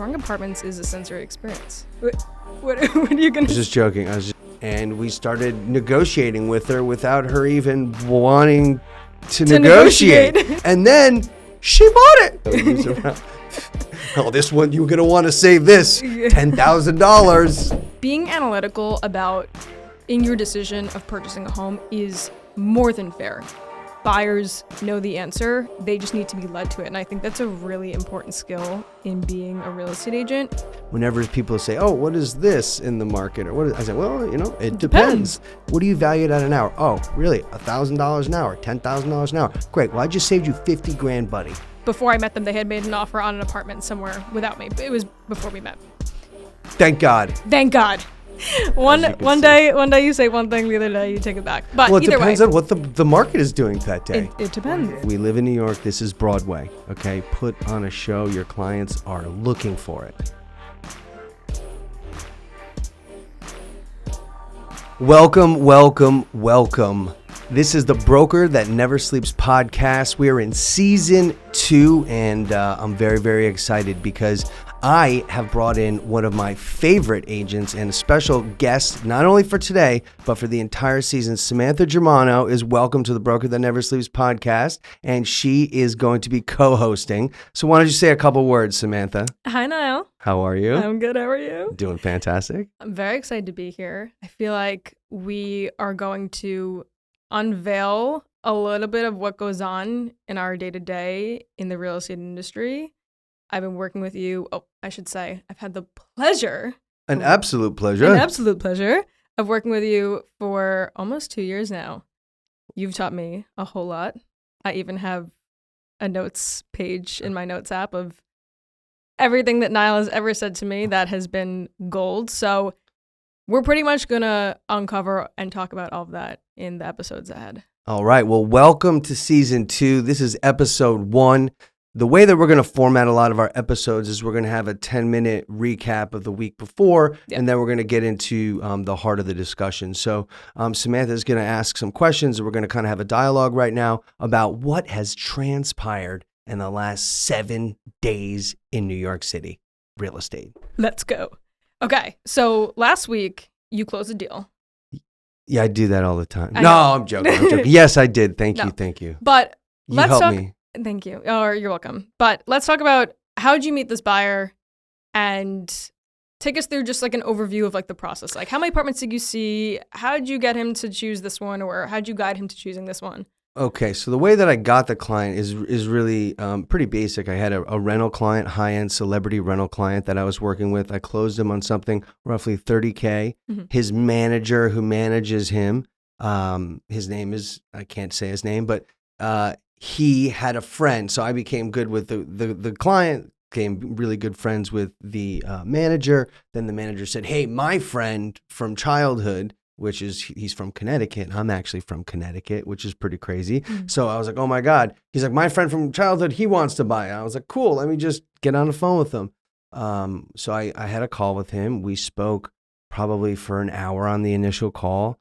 touring apartments is a sensory experience. What are you going I was just joking. And we started negotiating with her without her even wanting to negotiate. And then she bought it. Oh, this one, you're going to want to save this $10,000. Being analytical about in your decision of purchasing a home is more than fair. Buyers know the answer. They just need to be led to it. And I think that's a really important skill in being a real estate agent. Whenever people say, oh, what is this in the market? Or what is, I say, well, it depends. What do you value it at an hour? Oh, really? $1,000 an hour, $10,000 an hour. Great. Well, I just saved you $50,000, buddy. Before I met them, they had made an offer on an apartment somewhere without me. It was before we met. Thank God. Thank God. One day you say one thing, the other day you take it back. But well, it either depends way, on what the market is doing that day. It depends. We live in New York. This is Broadway. Okay, put on a show. Your clients are looking for it. Welcome, welcome, welcome. This is the Broker That Never Sleeps podcast. We are in season 2, and I'm very, very excited because I have brought in one of my favorite agents and a special guest, not only for today, but for the entire season. Samantha Germano is welcome to the Broker That Never Sleeps podcast, and she is going to be co-hosting. So why don't you say a couple words, Samantha? Hi, Nile. How are you? I'm good. How are you? Doing fantastic. I'm very excited to be here. I feel like we are going to unveil a little bit of what goes on in our day-to-day in the real estate industry. I've been working with you. Oh, I should say I've had the pleasure. An absolute pleasure of working with you for almost 2 years now. You've taught me a whole lot. I even have a notes page in my notes app of everything that Nile has ever said to me that has been gold. So we're pretty much going to uncover and talk about all of that in the episodes ahead. All right. Well, welcome to season 2. This is episode 1. The way that we're going to format a lot of our episodes is we're going to have a 10-minute recap of the week before, and then we're going to get into the heart of the discussion. So Samantha is going to ask some questions, and we're going to kind of have a dialogue right now about what has transpired in the last 7 days in New York City real estate. Let's go. Okay, so last week you closed a deal. Yeah, I do that all the time. No, I'm joking. Yes, I did. Thank you. But let's help me. Thank you. Oh, you're welcome. But let's talk about how did you meet this buyer and take us through just like an overview of like the process. Like how many apartments did you see? How did you get him to choose this one, or how did you guide him to choosing this one? Okay, so the way that I got the client is really pretty basic. I had a rental client, high-end celebrity rental client that I was working with. I closed him on something roughly $30K. Mm-hmm. His manager who manages him, his name is, I can't say his name, but he had a friend. So I became good with the client, became really good friends with the manager. Then the manager said, hey, my friend from childhood, which is he's from Connecticut. I'm actually from Connecticut, which is pretty crazy. Mm-hmm. So I was like, oh my God. He's like, my friend from childhood, he wants to buy it. I was like, cool, let me just get on the phone with him. So I had a call with him. We spoke probably for an hour on the initial call.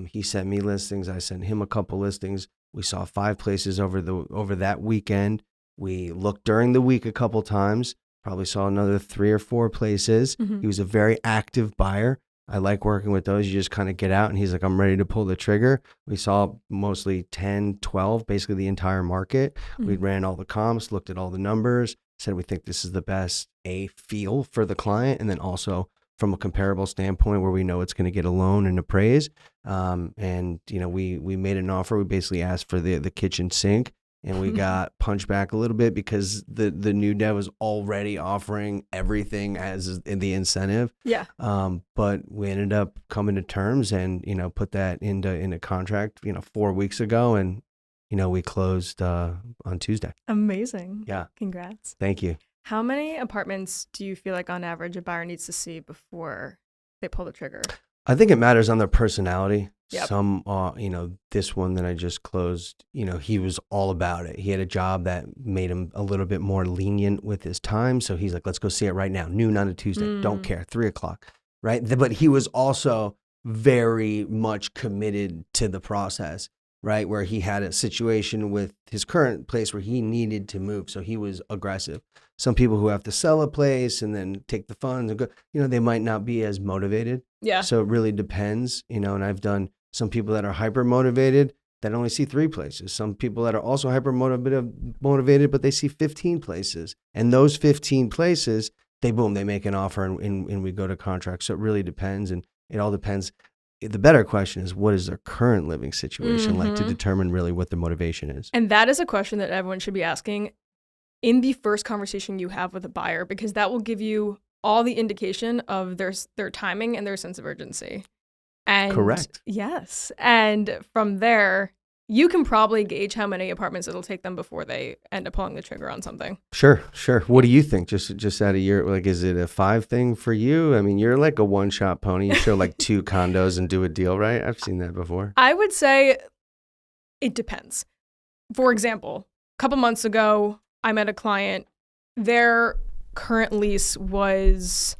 He sent me listings. I sent him a couple listings. We saw 5 places over that weekend. We looked during the week a couple times, probably saw another 3 or 4 places. Mm-hmm. He was a very active buyer. I like working with those. You just kind of get out and he's like, I'm ready to pull the trigger. We saw mostly 10, 12, basically the entire market. Mm-hmm. We ran all the comps, looked at all the numbers, said we think this is the best feel for the client, and then also from a comparable standpoint where we know it's going to get a loan and appraise. And we made an offer. We basically asked for the kitchen sink. And we got punched back a little bit because the new dev was already offering everything as in the incentive. Yeah. But we ended up coming to terms and, put that into contract, 4 weeks ago. And, we closed on Tuesday. Amazing. Yeah. Congrats. Thank you. How many apartments do you feel like on average a buyer needs to see before they pull the trigger? I think it matters on their personality. Yep. Some, this one that I just closed, he was all about it. He had a job that made him a little bit more lenient with his time. So he's like, let's go see it right now. Noon on a Tuesday. Don't care. 3:00. Right. But he was also very much committed to the process. right? Where he had a situation with his current place where he needed to move. So he was aggressive. Some people who have to sell a place and then take the funds and go, they might not be as motivated. Yeah. So it really depends, and I've done some people that are hyper motivated that only see 3 places. Some people that are also hyper motivated, but they see 15 places. And those 15 places, they make an offer and we go to contract. So it really depends. And it all depends. The better question is, what is their current living situation like to determine really what their motivation is? And that is a question that everyone should be asking in the first conversation you have with a buyer, because that will give you all the indication of their timing and their sense of urgency. And correct. Yes. And from there, you can probably gauge how many apartments it'll take them before they end up pulling the trigger on something. Sure. What do you think? Just out of your, is it a 5 thing for you? I mean, you're like a one-shot pony. You show 2 condos and do a deal, right? I've seen that before. I would say it depends. For example, a couple months ago, I met a client. Their current lease was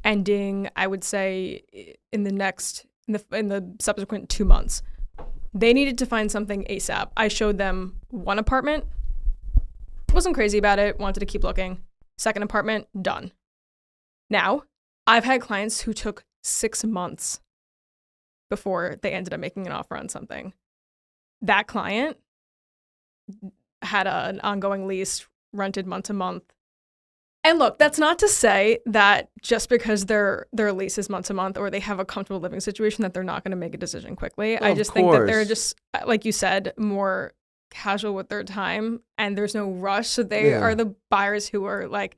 ending, I would say, in the subsequent 2 months. They needed to find something ASAP. I showed them one apartment, wasn't crazy about it, wanted to keep looking. Second apartment, done. Now, I've had clients who took 6 months before they ended up making an offer on something. That client had an ongoing lease, rented month to month. And look, that's not to say that just because their lease is month to month or they have a comfortable living situation that they're not going to make a decision quickly. I just think that they're just, like you said, more casual with their time and there's no rush. So they are the buyers who are like,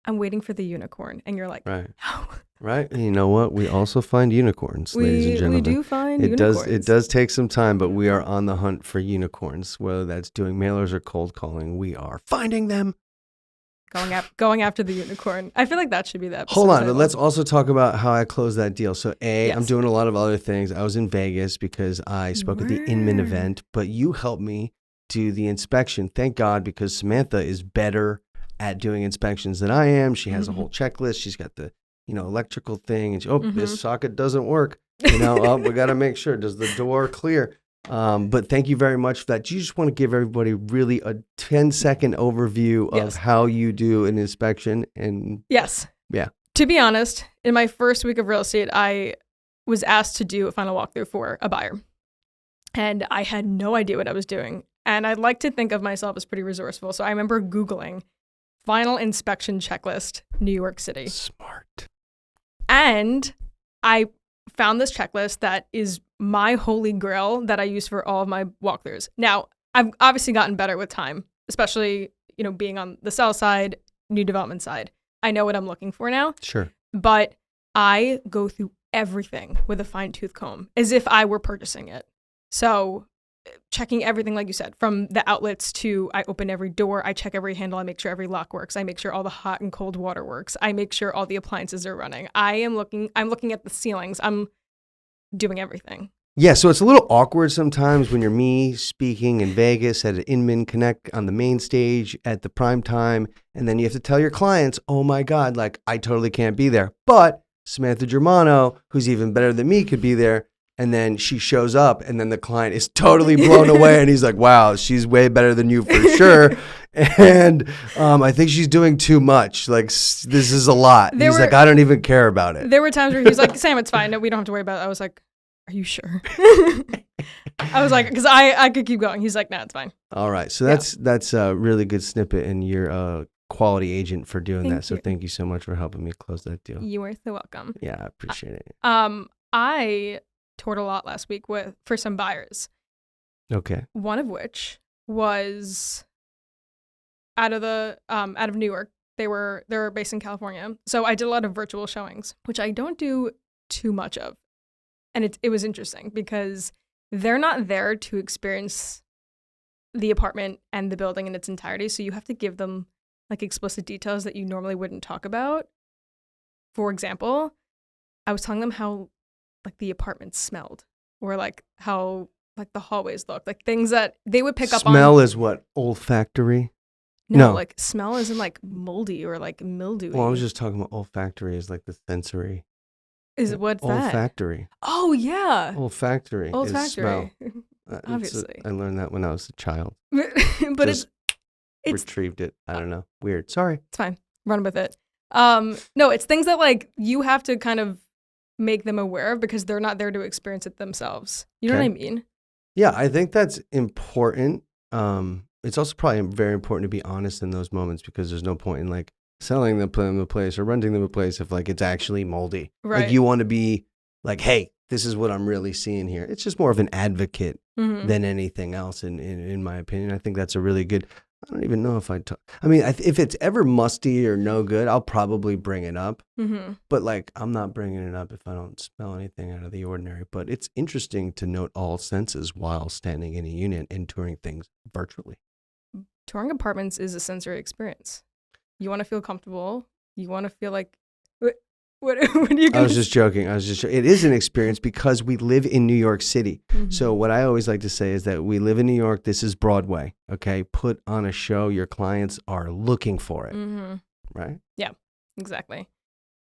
I'm waiting for the unicorn. And you're like, right. No. Right. And you know what? We also find unicorns, ladies and gentlemen. We do find unicorns. It does take some time, but we are on the hunt for unicorns, whether that's doing mailers or cold calling. We are finding them. Going after the unicorn. I feel like that should be the episode. Hold on, but let's also talk about how I closed that deal. So yes. I'm doing a lot of other things. I was in Vegas because I spoke at the Inman event, but you helped me do the inspection. Thank God, because Samantha is better at doing inspections than I am. She has a whole checklist. She's got the electrical thing, and this socket doesn't work. We got to make sure. Does the door clear? But thank you very much for that. Do you just want to give everybody really a 10-second overview of how you do an inspection? And yes. Yeah. To be honest, in my first week of real estate, I was asked to do a final walkthrough for a buyer. And I had no idea what I was doing. And I'd like to think of myself as pretty resourceful. So I remember Googling final inspection checklist, New York City. Smart. And I found this checklist that is my holy grail that I use for all of my walkthroughs. Now, I've obviously gotten better with time, especially, being on the sell side, new development side. I know what I'm looking for now. Sure. But I go through everything with a fine-tooth comb as if I were purchasing it. So checking everything, like you said, from the outlets to I open every door, I check every handle, I make sure every lock works, I make sure all the hot and cold water works, I make sure all the appliances are running. I'm looking at the ceilings, I'm doing everything. Yeah, so it's a little awkward sometimes when you're me speaking in Vegas at an Inman Connect on the main stage at the prime time, and then you have to tell your clients, oh my God, I totally can't be there. But Samantha Germano, who's even better than me, could be there. And then she shows up, and then the client is totally blown away, and he's like, wow, she's way better than you for sure. And I think she's doing too much. This is a lot. He's like, I don't even care about it. There were times where he was like, Sam, it's fine. No, we don't have to worry about it. I was like, are you sure? I was like, because I could keep going. He's like, no, it's fine. All right. So that's a really good snippet, and you're a quality agent for doing that. So thank you so much for helping me close that deal. You are so welcome. Yeah, I appreciate it. I toured a lot last week for some buyers. Okay. One of which was out of New York. They're based in California. So I did a lot of virtual showings, which I don't do too much of. And it was interesting because they're not there to experience the apartment and the building in its entirety. So you have to give them explicit details that you normally wouldn't talk about. For example, I was telling them how the apartment smelled, or how the hallways looked, things that they would pick up on. Smell is what? Olfactory? No. Smell isn't moldy or mildewy. Well, I was just talking about olfactory is the sensory. What's that? Olfactory. Oh, yeah. Olfactory is smell. Obviously. I learned that when I was a child. But Just it's retrieved it. I don't know. Weird. Sorry. it's fine. Run with it. No, it's things that like you have to kind of make them aware of because they're not there to experience it themselves. You know what I mean? Yeah, I think that's important. It's also probably very important to be honest in those moments because there's no point in like selling them the place or renting them a place if like it's actually moldy. Right. Like you want to be like, hey, this is what I'm really seeing here. It's just more of an advocate than anything else, in my opinion. I think that's a really good. I don't even know if I mean, if it's ever musty or no good, I'll probably bring it up. But like, I'm not bringing it up if I don't smell anything out of the ordinary. But it's interesting to note all senses while standing in a unit and touring things virtually. Touring apartments is a sensory experience. You want to feel comfortable. You want to feel like, what are you going to I was just joking. It is an experience because we live in New York City. So what I always like to say is that we live in New York. This is Broadway. Okay. Put on a show. Your clients are looking for it. Right? Yeah, exactly.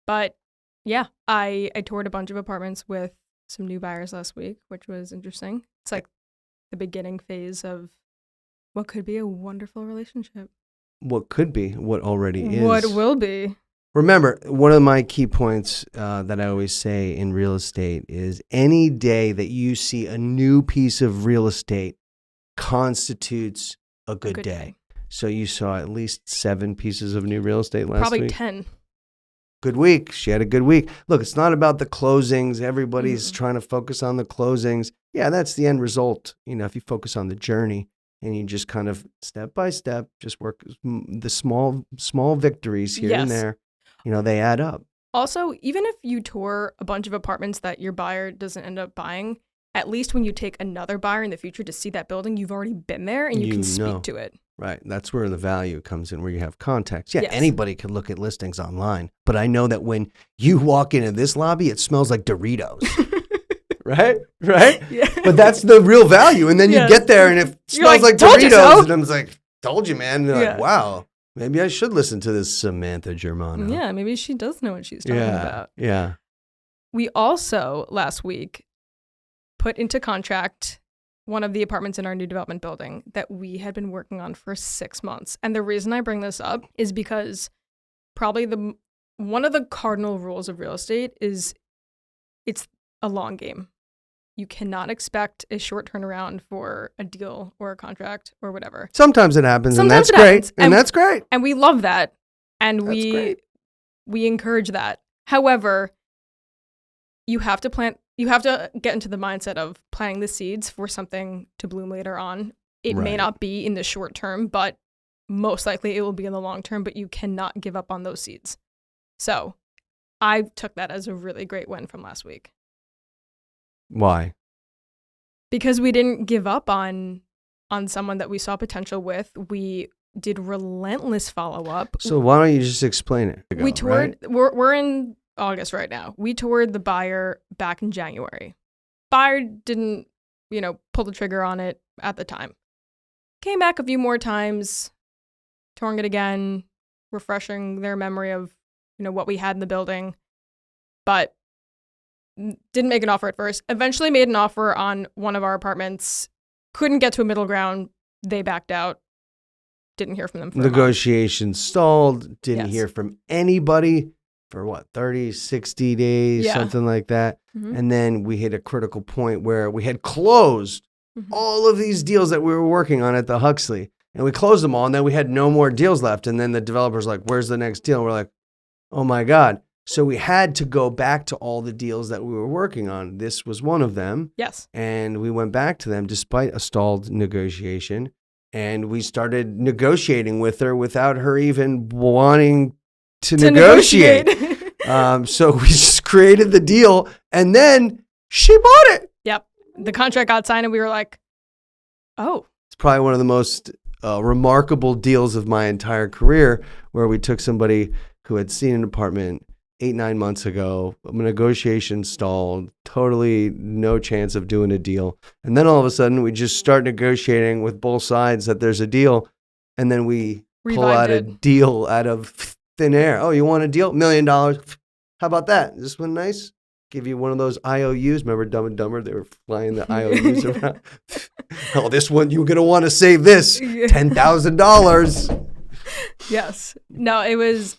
But yeah, I toured a bunch of apartments with some new buyers last week, which was interesting. It's like the beginning phase of what could be a wonderful relationship. What could be, what already is. What will be. Remember, one of my key points that I always say in real estate is any day that you see a new piece of real estate constitutes a good day. So you saw at least 7 pieces of new real estate last week? Probably 10. Good week. She had a good week. Look, it's not about the closings. Everybody's trying to focus on the closings. Yeah, that's the end result. You know, if you focus on the journey and you just kind of step by step, just work the small victories here and there. You know, they add up. Also, even if you tour a bunch of apartments that your buyer doesn't end up buying, at least when you take another buyer in the future to see that building, you've already been there and you can speak to it. Right. That's where the value comes in, where you have context. Yeah, anybody could look at listings online, but I know that when you walk into this lobby, it smells like Doritos. Right? Yeah. But that's the real value. And then you get there and it smells like Doritos. And I'm like, told you, man. And you're like, wow. Maybe I should listen to this Samantha Germano. Yeah, maybe she does know what she's talking about. Yeah. We also, last week, put into contract one of the apartments in our new development building that we had been working on for 6 months. And the reason I bring this up is because probably one of the cardinal rules of real estate is it's a long game. You cannot expect a short turnaround for a deal or a contract or whatever. Sometimes it happens, and that's great. And that's great. And we love that. And we encourage that. However, you have to get into the mindset of planting the seeds for something to bloom later on. It may not be in the short term, but most likely it will be in the long term, but you cannot give up on those seeds. So I took that as a really great win from last week. Why? Because we didn't give up on someone that we saw potential with. We did relentless follow-up. So why don't you just explain it? We toured, we're in August right now. We toured the buyer back in January. Buyer didn't, pull the trigger on it at the time. Came back a few more times, touring it again, refreshing their memory of, what we had in the building. But didn't make an offer at first. Eventually made an offer on one of our apartments. Couldn't get to a middle ground. They backed out. Didn't hear from them for Negotiations stalled. Didn't hear from anybody for 30, 60 days, something like that. And then we hit a critical point where we had closed all of these deals that we were working on at the Huxley. And we closed them all. And then we had no more deals left. And then the developer's like, where's the next deal? And we're like, oh my God. So we had to go back to all the deals that we were working on. This was one of them. Yes. And we went back to them despite a stalled negotiation. And we started negotiating with her without her even wanting to negotiate. So we just created the deal and then she bought it. Yep. The contract got signed and we were like, oh. It's probably one of the most remarkable deals of my entire career where we took somebody who had seen an apartment 8-9 months ago, negotiation stalled, totally no chance of doing a deal. And then all of a sudden we just start negotiating with both sides that there's a deal. And then we pull out a deal out of thin air. Oh, you want a deal? $1 million. How about that? Is this one nice? give you one of those IOUs. Remember Dumb and Dumber? They were flying the IOUs around. Oh, this one, you're going to want to save this. $10,000. Yes. No, it was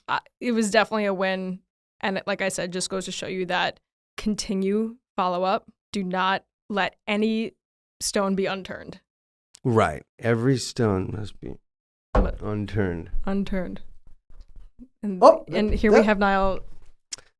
definitely a win. And like I said, just goes to show you that continue, follow up. Do not let any stone be unturned. Right. Every stone must be unturned. Unturned. And here we have Nile.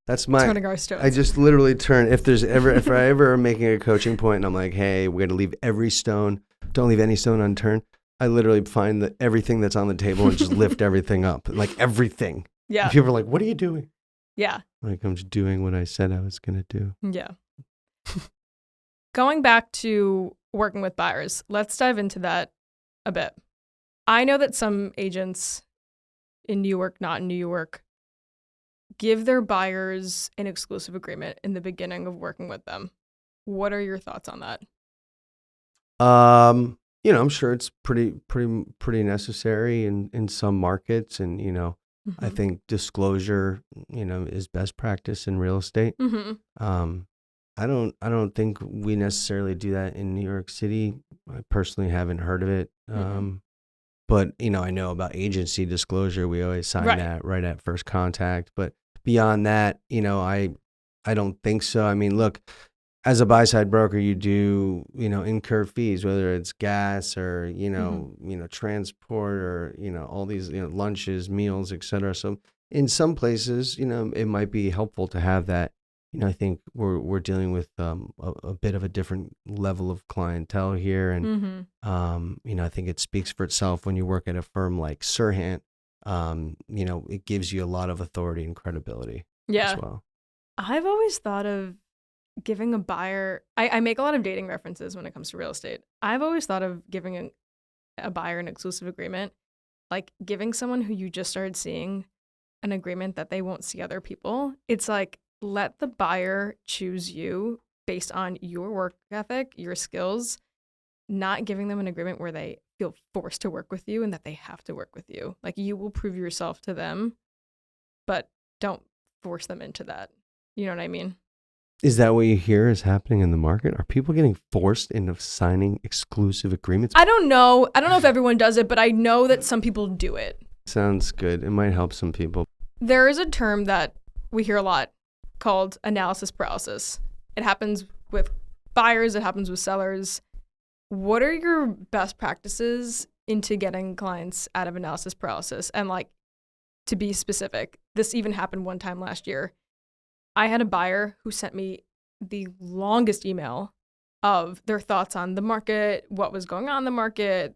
That's my turning our stones. I just literally turn if I ever am making a coaching point and I'm like, hey, we're gonna leave every stone. Don't leave any stone unturned. I literally find everything that's on the table and just lift everything up. Like everything. Yeah. And people are like, what are you doing? Yeah. Like I'm just doing what I said I was gonna do. Yeah. Going back to working with buyers, let's dive into that a bit. I know that some agents in New York, not in New York, give their buyers an exclusive agreement in the beginning of working with them. What are your thoughts on that? I'm sure it's pretty necessary in some markets, and I think disclosure, is best practice in real estate. Mm-hmm. I don't think we necessarily do that in New York City. I personally haven't heard of it. But, I know about agency disclosure. We always sign that right at first contact. But beyond that, I don't think so. I mean, look, as a buy-side broker, you do, incur fees, whether it's gas or, transport or, all these, lunches, meals, et cetera. So in some places, it might be helpful to have that. I think we're dealing with a bit of a different level of clientele here, and I think it speaks for itself when you work at a firm like Serhant. It gives you a lot of authority and credibility. As well. I've always thought of giving a buyer. I make a lot of dating references when it comes to real estate. I've always thought of giving a buyer an exclusive agreement, like giving someone who you just started seeing an agreement that they won't see other people. It's like, let the buyer choose you based on your work ethic, your skills, not giving them an agreement where they feel forced to work with you and that they have to work with you. Like, you will prove yourself to them, but don't force them into that. You know what I mean? Is that what you hear is happening in the market? Are people getting forced into signing exclusive agreements? I don't know. I don't know if everyone does it, but I know that some people do it. Sounds good. It might help some people. There is a term that we hear a lot called analysis paralysis. It happens with buyers, it happens with sellers. What are your best practices into getting clients out of analysis paralysis? And like, to be specific, this even happened one time last year. I had a buyer who sent me the longest email of their thoughts on the market, what was going on in the market.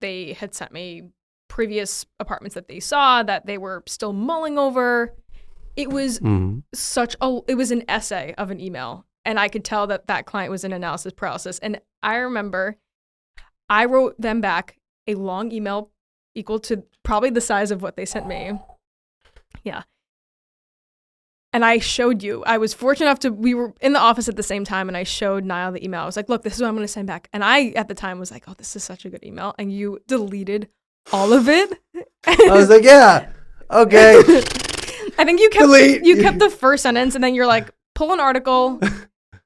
They had sent me previous apartments that they saw that they were still mulling over. It was it was an essay of an email, and I could tell that client was in analysis paralysis. And I remember I wrote them back a long email equal to probably the size of what they sent me. Yeah. And I showed you. I was fortunate enough we were in the office at the same time, and I showed Nile the email. I was like, look, this is what I'm going to send back. And I, at the time, was like, oh, this is such a good email. And you deleted all of it. I was like, yeah, okay. I think you kept the first sentence, and then you're like, pull an article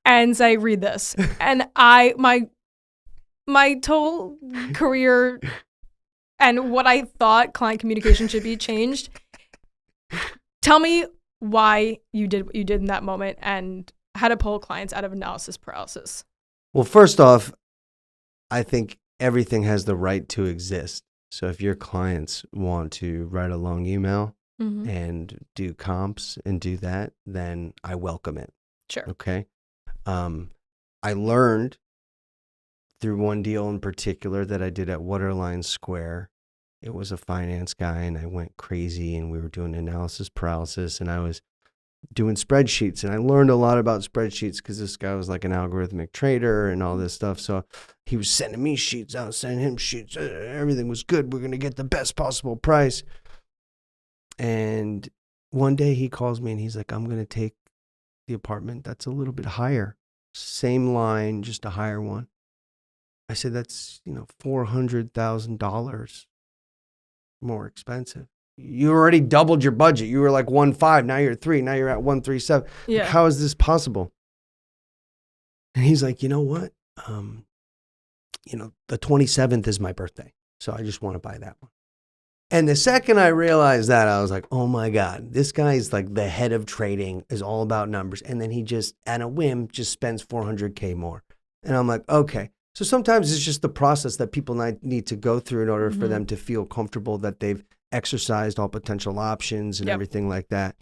and say, read this. And my total career and what I thought client communication should be changed. Tell me why you did what you did in that moment and how to pull clients out of analysis paralysis. Well, first off, I think everything has the right to exist. So if your clients want to write a long email and do comps and do that, then I welcome it. Sure. Okay. I learned through one deal in particular that I did at Waterline Square. It was a finance guy, and I went crazy, and we were doing analysis paralysis, and I was doing spreadsheets, and I learned a lot about spreadsheets because this guy was like an algorithmic trader and all this stuff. So he was sending me sheets out, sending him sheets. Everything was good. We're going to get the best possible price. And one day he calls me and he's like, I'm going to take the apartment that's a little bit higher. Same line, just a higher one. I said, that's, $400,000 more expensive. You already doubled your budget. You were like 1.5, now you're 3, now you're at 1.37. Yeah. How is this possible? And he's like, you know what? The 27th is my birthday. So I just want to buy that one. And the second I realized that, I was like, oh my God, this guy's like the head of trading, is all about numbers. And then he just, at a whim, just spends $400K more. And I'm like, okay. So sometimes it's just the process that people need to go through in order for them to feel comfortable that they've exercised all potential options and everything like that.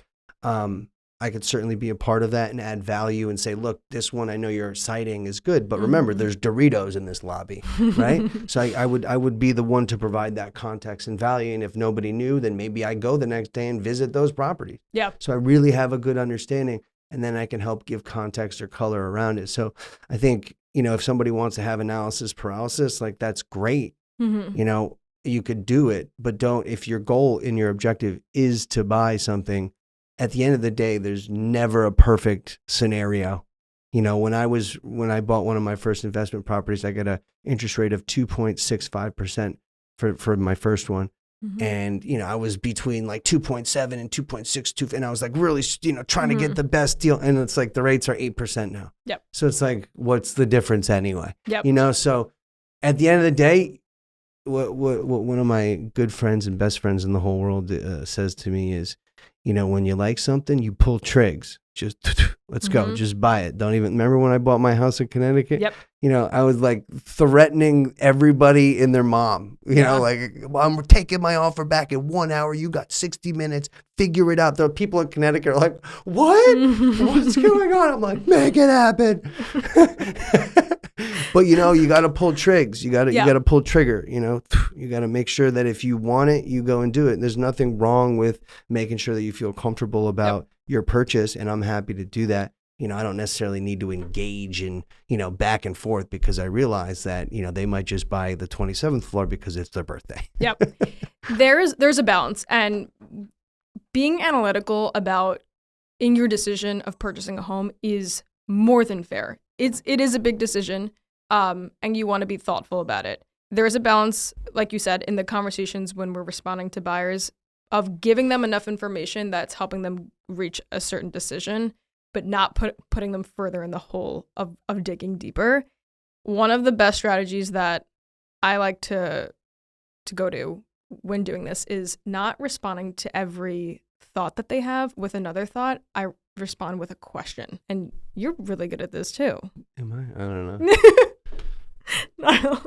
I could certainly be a part of that and add value and say, look, this one I know you're citing is good, but remember, there's Doritos in this lobby, right? So I would be the one to provide that context and value. And if nobody knew, then maybe I go the next day and visit those properties. Yeah. So I really have a good understanding, and then I can help give context or color around it. So I think, if somebody wants to have analysis paralysis, like that's great. You could do it, but don't, if your goal and your objective is to buy something, at the end of the day, there's never a perfect scenario. When I bought one of my first investment properties, I got an interest rate of 2.65% for my first one. And, I was between like 2.7 and 2.62. And I was like really, trying to get the best deal. And it's like the rates are 8% now. Yep. So it's like, what's the difference anyway? Yep. So at the end of the day, what one of my good friends and best friends in the whole world says to me is, when you like something, you pull trigs. Just let's go. Just buy it. Don't even remember when I bought my house in Connecticut. Yep. I was like threatening everybody and their mom. Like, I'm taking my offer back in 1 hour. You got 60 minutes. Figure it out. The people in Connecticut are like, what? What's going on? I'm like, make it happen. But you got to pull trigs. You got to pull trigger. You got to make sure that if you want it, you go and do it. There's nothing wrong with making sure that you feel comfortable about your purchase, and I'm happy to do that. I don't necessarily need to engage in, back and forth, because I realize that, they might just buy the 27th floor because it's their birthday. Yep. There's a balance, and being analytical about in your decision of purchasing a home is more than fair. It is a big decision, and you want to be thoughtful about it. There is a balance, like you said, in the conversations when we're responding to buyers, of giving them enough information that's helping them reach a certain decision, but not putting them further in the hole of digging deeper. One of the best strategies that I like to go to when doing this is not responding to every thought that they have with another thought. I respond with a question. And you're really good at this too. Am I? I don't know. No.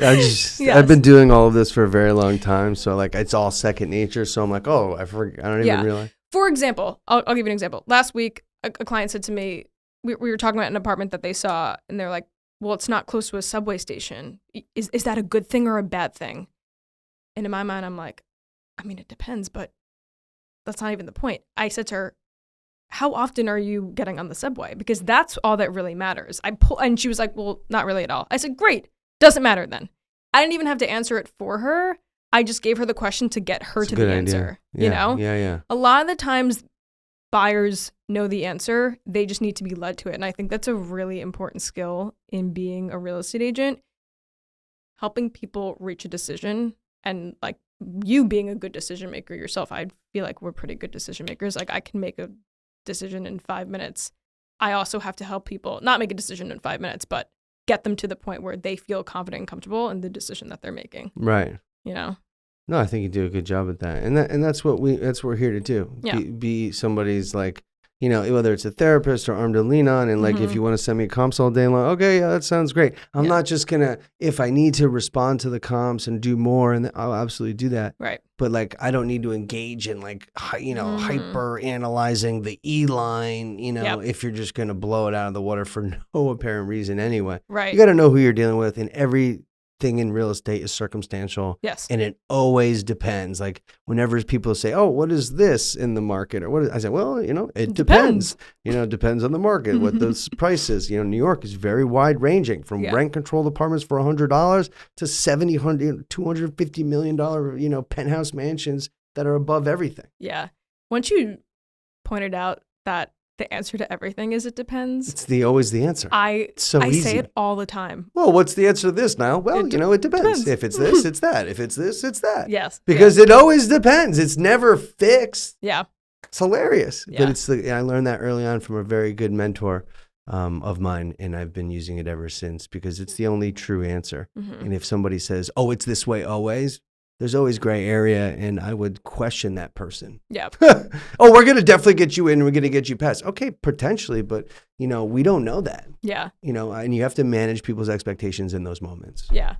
I've been doing all of this for a very long time. So like it's all second nature. So I'm like, oh, I forget. I don't even realize. For example, I'll give you an example. Last week, a client said to me, we were talking about an apartment that they saw, and they're like, well, it's not close to a subway station. Is that a good thing or a bad thing? And in my mind, I'm like, I mean, it depends, but that's not even the point. I said to her, how often are you getting on the subway? Because that's all that really matters. And she was like, well, not really at all. I said, great. Doesn't matter then. I didn't even have to answer it for her. I just gave her the question to get her to the answer. Yeah. Yeah. A lot of the times buyers know the answer. They just need to be led to it. And I think that's a really important skill in being a real estate agent, helping people reach a decision. And like you being a good decision maker yourself, I feel like we're pretty good decision makers. Like I can make a decision in 5 minutes. I also have to help people not make a decision in 5 minutes, but get them to the point where they feel confident and comfortable in the decision that they're making. Right. No, I think you do a good job at that. And that's what we're here to do. Yeah. Be somebody's like, whether it's a therapist or arm to lean on. And like, if you want to send me comps all day long, okay, yeah, that sounds great. I'm not just going to, if I need to respond to the comps and do more, and I'll absolutely do that. Right. But like, I don't need to engage in like, hyper analyzing the E line, if you're just going to blow it out of the water for no apparent reason anyway. Right. You got to know who you're dealing with, and everything in real estate is circumstantial. Yes. And it always depends. Like whenever people say, oh, what is this in the market? Or what is, I say, well, it depends. It depends on the market, what the price is. New York is very wide ranging from rent controlled apartments for $100 to $70, $100, $250 million, penthouse mansions that are above everything. Yeah. Once you pointed out that the answer to everything is it depends. It's always the answer. I say it all the time. Well, what's the answer to this now? Well, it depends. If it's this, it's that. If it's this, it's that. Yes. Because it always depends. It's never fixed. Yeah. It's hilarious. Yeah. But I learned that early on from a very good mentor of mine, and I've been using it ever since because it's the only true answer. And if somebody says, "Oh, it's this way always," there's always gray area, and I would question that person. Yeah. Oh, we're gonna definitely get you in. We're gonna get you past. Okay, potentially, but we don't know that. Yeah. And you have to manage people's expectations in those moments. Yeah.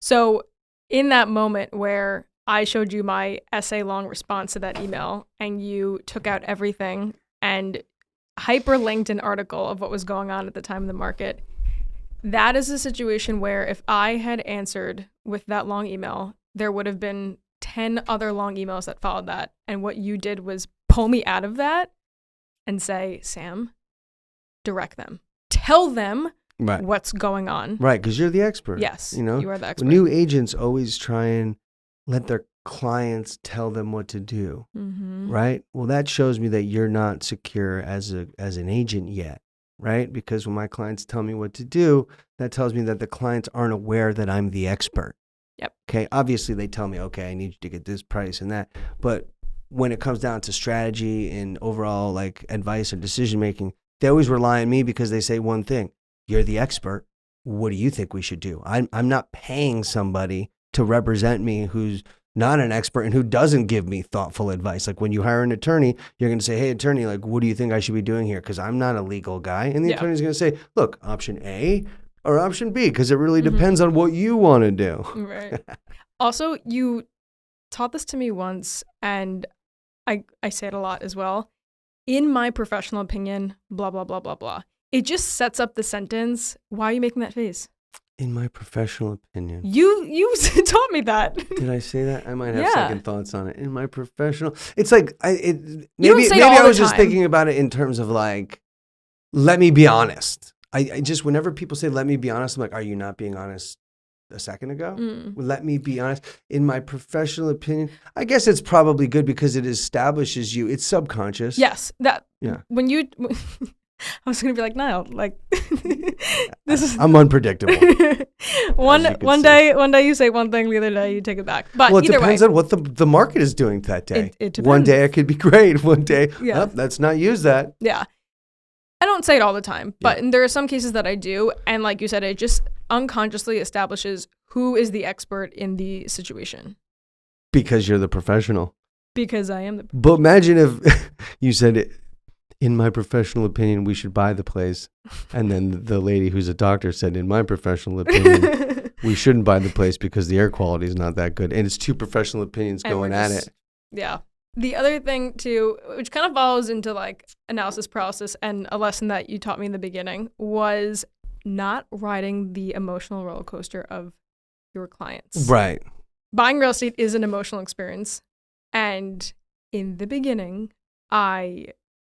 So in that moment where I showed you my essay-long response to that email, and you took out everything and hyperlinked an article of what was going on at the time in the market, that is a situation where if I had answered with that long email, there would have been 10 other long emails that followed that. And what you did was pull me out of that and say, Sam, direct them. Tell them what's going on. Right, because you're the expert. Yes, you are the expert. New agents always try and let their clients tell them what to do, right? Well, that shows me that you're not secure as an agent yet, right? Because when my clients tell me what to do, that tells me that the clients aren't aware that I'm the expert. Yep. Okay, obviously they tell me, okay, I need you to get this price and that, but when it comes down to strategy and overall like advice or decision making, they always rely on me because they say one thing: you're the expert. What do you think we should do? I'm not paying somebody to represent me who's not an expert and who doesn't give me thoughtful advice. Like when you hire an attorney, you're going to say, hey, attorney, like, what do you think I should be doing here? Because I'm not a legal guy. And the attorney's going to say, look, option A or option B, because it really depends on what you want to do. Right. Also, you taught this to me once, and I say it a lot as well. In my professional opinion, blah, blah, blah, blah, blah. It just sets up the sentence. Why are you making that face? In my professional opinion. You taught me that. Did I say that? I might have second thoughts on it. In my professional, it's like maybe I was just thinking about it in terms of like, let me be honest. I just, whenever people say let me be honest, I'm like, are you not being honest a second ago? Let me be honest. In my professional opinion, I guess it's probably good because it establishes you. It's subconscious. Yes, when you. I was gonna be like, Nile, like this is. I'm unpredictable. one day you say one thing, the other day you take it back. But well, it depends on what the market is doing that day. It depends. One day it could be great. One day, let's not use that. Yeah, I don't say it all the time, but there are some cases that I do, and like you said, it just unconsciously establishes who is the expert in the situation. Because you're the professional. Because I am the. But imagine if you said it. In my professional opinion, we should buy the place. And then the lady who's a doctor said, in my professional opinion, we shouldn't buy the place because the air quality is not that good. And it's two professional opinions going at it. Yeah. The other thing too, which kind of falls into like analysis paralysis, and a lesson that you taught me in the beginning, was not riding the emotional roller coaster of your clients. Right. Buying real estate is an emotional experience. And in the beginning,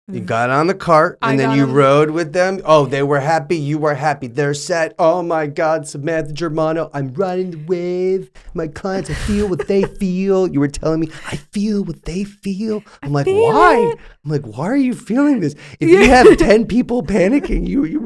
you got on the cart and then you rode with them. Oh, they were happy. You were happy. They're sad. Oh my God, Samantha Germano. I'm riding the wave. My clients, I feel what they feel. You were telling me, I feel what they feel. I'm like, why? I'm like, why are you feeling this? If you have 10 people panicking, you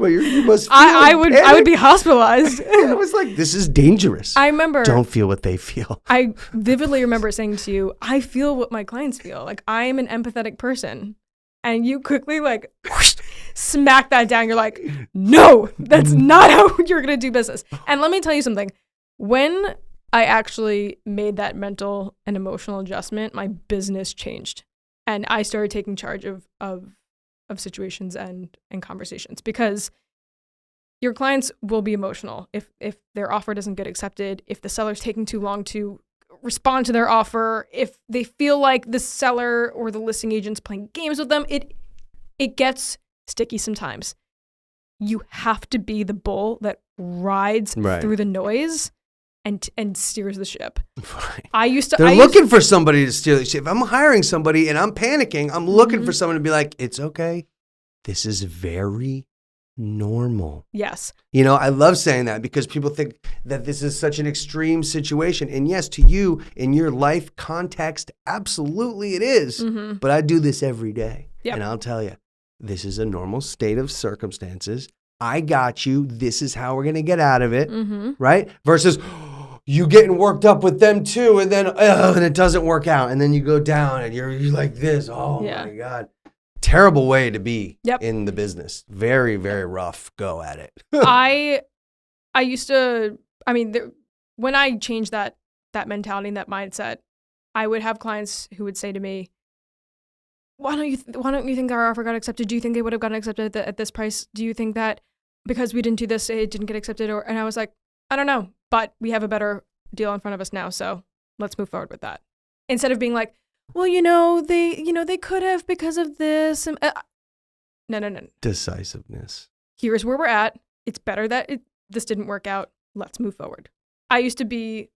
must feel I would be hospitalized. I was like, this is dangerous. I remember. Don't feel what they feel. I vividly remember saying to you, I feel what my clients feel. Like, I am an empathetic person. And you quickly like whoosh, smack that down. You're like, no, that's not how you're going to do business. And let me tell you something. When I actually made that mental and emotional adjustment, my business changed. And I started taking charge of situations and conversations, because your clients will be emotional if their offer doesn't get accepted, if the seller's taking too long to respond to their offer, if they feel like the seller or the listing agent's playing games with them. It gets sticky sometimes. You have to be the bull that rides through the noise and steers the ship. Right. They're looking for somebody to steer the ship. If I'm hiring somebody and I'm panicking, I'm looking for someone to be like, it's okay. This is very normal. Yes. I love saying that because people think that this is such an extreme situation. And yes, to you, in your life context, absolutely it is. But I do this every day. Yep. And I'll tell you, this is a normal state of circumstances. I got you. This is how we're going to get out of it. Right? Versus you getting worked up with them too. And then and it doesn't work out. And then you go down and you're like this. Oh my God. terrible way to be Yep. in the business. Very, very rough go at it. I used to, I mean, when I changed that mentality and that mindset, I would have clients who would say to me, why don't you think our offer got accepted? Do you think they would have gotten accepted at this price? Do you think that because we didn't do this, it didn't get accepted? And I was like, I don't know, but we have a better deal in front of us now, so let's move forward with that. Instead of being like, well, they could have because of this. No. Decisiveness. Here's where we're at. It's better that this didn't work out. Let's move forward. I used to be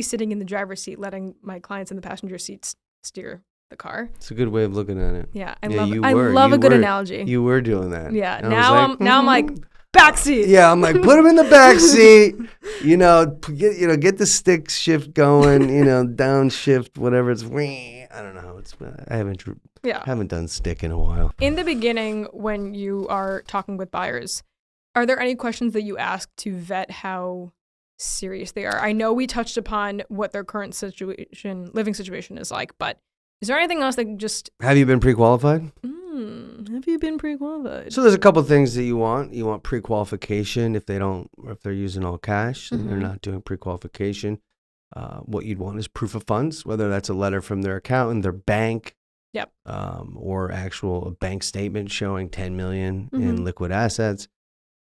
sitting in the driver's seat, letting my clients in the passenger seats steer the car. It's a good way of looking at it. Yeah, I love a good analogy. You were doing that. Yeah. And Now I'm like backseat. Yeah, I'm like, put him in the back seat. Get the stick shift going. Downshift, whatever it's. I don't know. I haven't done stick in a while. In the beginning, when you are talking with buyers, are there any questions that you ask to vet how serious they are? I know we touched upon what their current living situation is like, but is there anything else that just... Have you been pre-qualified? Have you been pre-qualified? So there's a couple of things that you want. You want pre-qualification if they're using all cash and they're not doing pre-qualification. What you'd want is proof of funds, whether that's a letter from their accountant, their bank, or actual bank statement showing $10 million in liquid assets.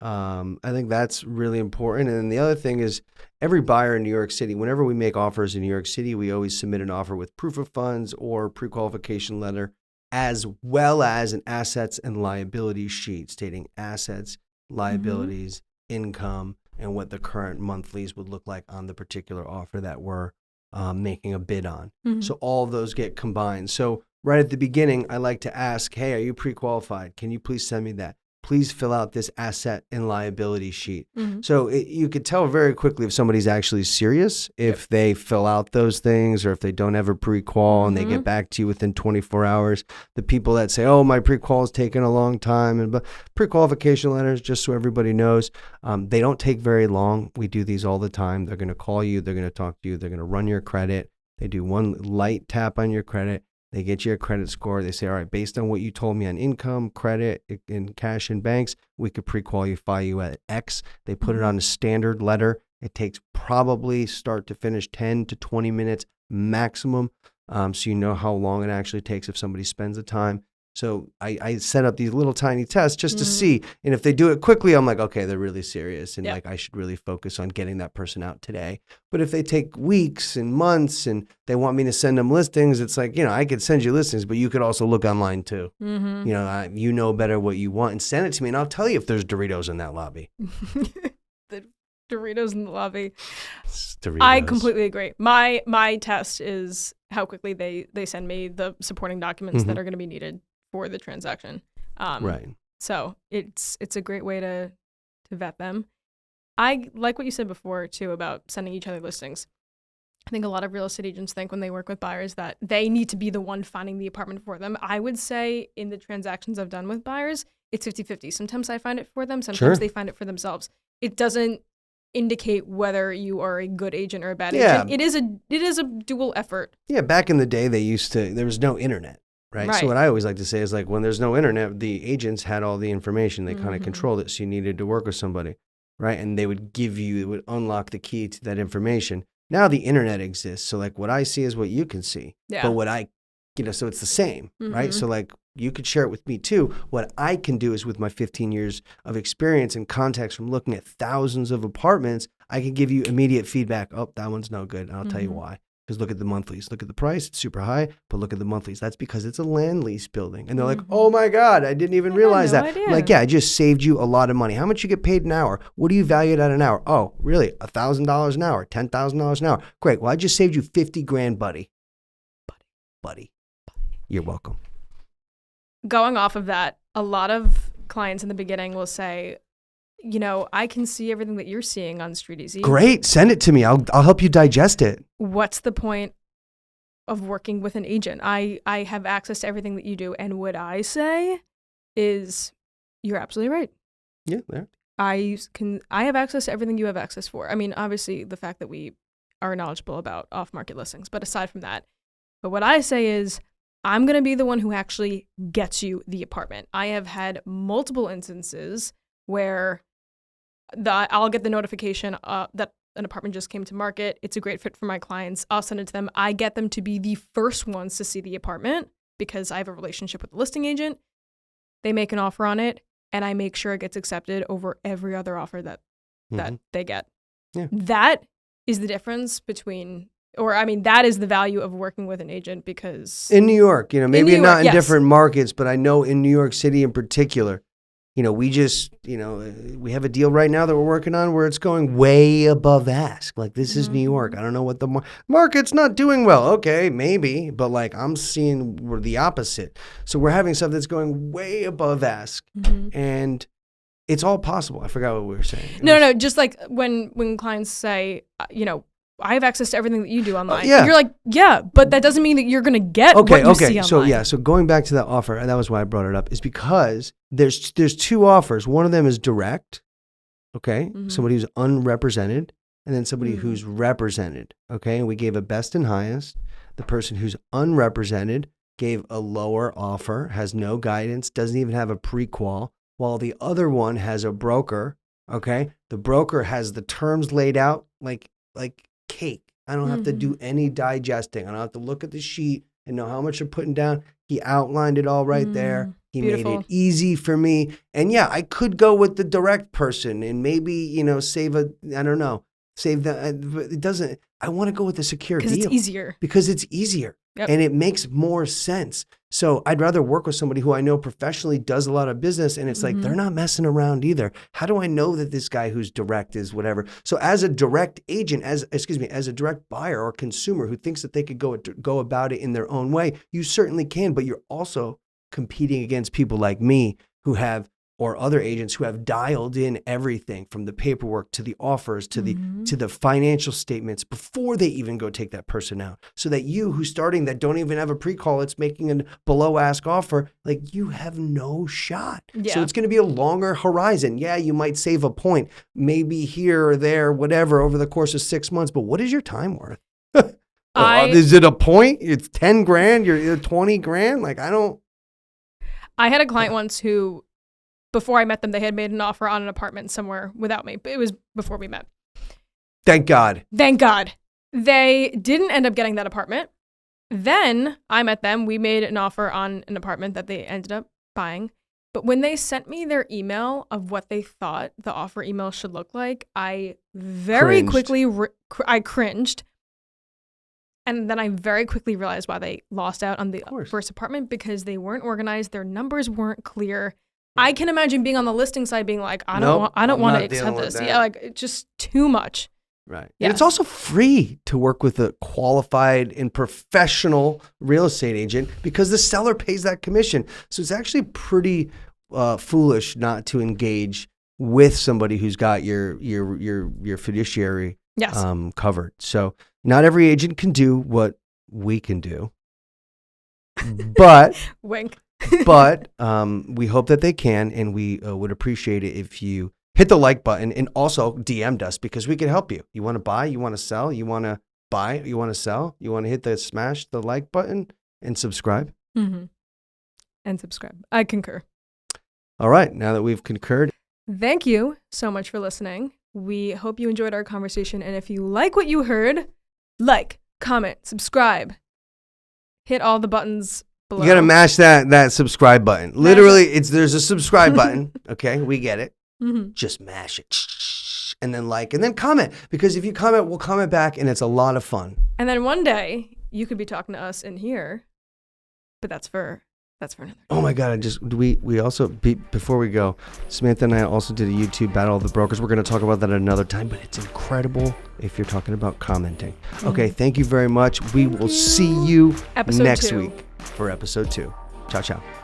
I think that's really important. And then the other thing is every buyer in New York City, whenever we make offers in New York City, we always submit an offer with proof of funds or pre-qualification letter, as well as an assets and liabilities sheet stating assets, liabilities, income, and what the current monthlies would look like on the particular offer that we're making a bid on. So all of those get combined. So right at the beginning, I like to ask, hey, are you pre-qualified? Can you please send me that? Please fill out this asset and liability sheet. So you could tell very quickly if somebody's actually serious, if they fill out those things or if they don't have a pre-qual and they get back to you within 24 hours. The people that say, oh, my pre-qual is taking a long time. And pre-qualification letters, just so everybody knows, they don't take very long. We do these all the time. They're going to call you. They're going to talk to you. They're going to run your credit. They do one light tap on your credit. They get you a credit score. They say, all right, based on what you told me on income, credit, and cash and banks, we could pre-qualify you at X. They put it on a standard letter. It takes probably start to finish 10 to 20 minutes maximum. So you know how long it actually takes if somebody spends the time. So I set up these little tiny tests just to see. And if they do it quickly, I'm like, okay, they're really serious. And like, I should really focus on getting that person out today. But if they take weeks and months and they want me to send them listings, it's like, I could send you listings, but you could also look online too. You know better what you want and send it to me. And I'll tell you if there's Doritos in that lobby. The Doritos in the lobby. Doritos. I completely agree. My test is how quickly they send me the supporting documents that are going to be needed for the transaction. Right. So it's a great way to vet them. I like what you said before too about sending each other listings. I think a lot of real estate agents think when they work with buyers that they need to be the one finding the apartment for them. I would say in the transactions I've done with buyers, it's 50-50. Sometimes I find it for them. Sometimes they find it for themselves. It doesn't indicate whether you are a good agent or a bad agent. It is a dual effort. Yeah, back in the day there was no internet. Right. So what I always like to say is like when there's no internet, the agents had all the information. They kind of controlled it. So you needed to work with somebody. Right. And they would unlock the key to that information. Now the internet exists. So like what I see is what you can see. Yeah. But what so it's the same. Right. So like you could share it with me too. What I can do is with my 15 years of experience and context from looking at thousands of apartments, I can give you immediate feedback. Oh, that one's no good. And I'll tell you why. Because look at the monthlies. Look at the price. It's super high, but look at the monthlies. That's because it's a land lease building. And they're like, oh my God, I didn't even realize that. I'm like, yeah, I just saved you a lot of money. How much you get paid an hour? What do you value it at an hour? Oh, really? $1,000 an hour, $10,000 an hour. Great. Well, I just saved you 50 grand, buddy. Buddy. You're welcome. Going off of that, a lot of clients in the beginning will say, I can see everything that you're seeing on StreetEasy. Great. Send it to me. I'll help you digest it. What's the point of working with an agent? I have access to everything that you do. And what I say is you're absolutely right. Yeah. There. I have access to everything you have access for. I mean, obviously the fact that we are knowledgeable about off-market listings, but aside from that, but what I say is I'm going to be the one who actually gets you the apartment. I have had multiple instances where I'll get the notification that an apartment just came to market. It's a great fit for my clients. I'll send it to them. I get them to be the first ones to see the apartment because I have a relationship with the listing agent. They make an offer on it, and I make sure it gets accepted over every other offer that they get. Yeah. That is the difference between, that is the value of working with an agent because in New York, maybe not in yes. different markets, but I know in New York City in particular, we just, we have a deal right now that we're working on where it's going way above ask. Like, this is New York. I don't know what the market's not doing well. Okay, maybe, but like I'm seeing we're the opposite. So we're having stuff that's going way above ask, and it's all possible. I forgot what we were saying. No, just like when clients say, I have access to everything that you do online. Yeah. You're like, yeah, but that doesn't mean that you're going to get what you see online. So going back to that offer, and that was why I brought it up, is because there's two offers. One of them is direct, okay? Somebody who's unrepresented, and then somebody who's represented, okay? And we gave a best and highest. The person who's unrepresented gave a lower offer, has no guidance, doesn't even have a pre-qual, while the other one has a broker, okay? The broker has the terms laid out like cake. I don't have to do any digesting. I don't have to look at the sheet and know how much you're putting down. He outlined it all right there. He Beautiful. made it easy for me. And yeah, I could go with the direct person and maybe, save the, it doesn't, I want to go with the secure deal. Because it's easier. Because it's easier. Yep. And it makes more sense. So I'd rather work with somebody who I know professionally does a lot of business, and it's like, they're not messing around either. How do I know that this guy who's direct is whatever? So as a direct agent, as a direct buyer or consumer who thinks that they could go about it in their own way, you certainly can, but you're also competing against people like me who have, or other agents who have dialed in everything from the paperwork to the offers to the financial statements before they even go take that person out. So that you who's starting that don't even have a pre-call, it's making a below ask offer, like you have no shot. Yeah. So it's going to be a longer horizon. Yeah, you might save a point, maybe here or there, whatever, over the course of 6 months. But what is your time worth? Is it a point? It's 10 grand, you're 20 grand? Like, I had a client once who, before I met them, they had made an offer on an apartment somewhere without me. But it was before we met. Thank God. They didn't end up getting that apartment. Then I met them. We made an offer on an apartment that they ended up buying. But when they sent me their email of what they thought the offer email should look like, I very quickly cringed. And then I very quickly realized why they lost out on the first apartment, because they weren't organized. Their numbers weren't clear. I can imagine being on the listing side being like, I don't want to accept this. Yeah, like it's just too much. Right. Yes. And it's also free to work with a qualified and professional real estate agent because the seller pays that commission. So it's actually pretty foolish not to engage with somebody who's got your fiduciary covered. So not every agent can do what we can do, but wink. But we hope that they can, and we would appreciate it if you hit the like button and also DM'd us because we can help you. You want to buy, you want to sell, you want to buy, you want to sell, you want to smash the like button and subscribe. And subscribe. I concur. All right, now that we've concurred. Thank you so much for listening. We hope you enjoyed our conversation, and if you like what you heard, like, comment, subscribe, hit all the buttons below. You got to mash that subscribe button. Literally, there's a subscribe button. Okay, we get it. Just mash it. And then like, and then comment. Because if you comment, we'll comment back, and it's a lot of fun. And then one day, you could be talking to us in here. But that's for another day. Oh my God, we also, before we go, Samantha and I also did a YouTube Battle of the Brokers. We're going to talk about that another time, but it's incredible if you're talking about commenting. Okay, thank you very much. We will see you next week for episode 2. Ciao, ciao.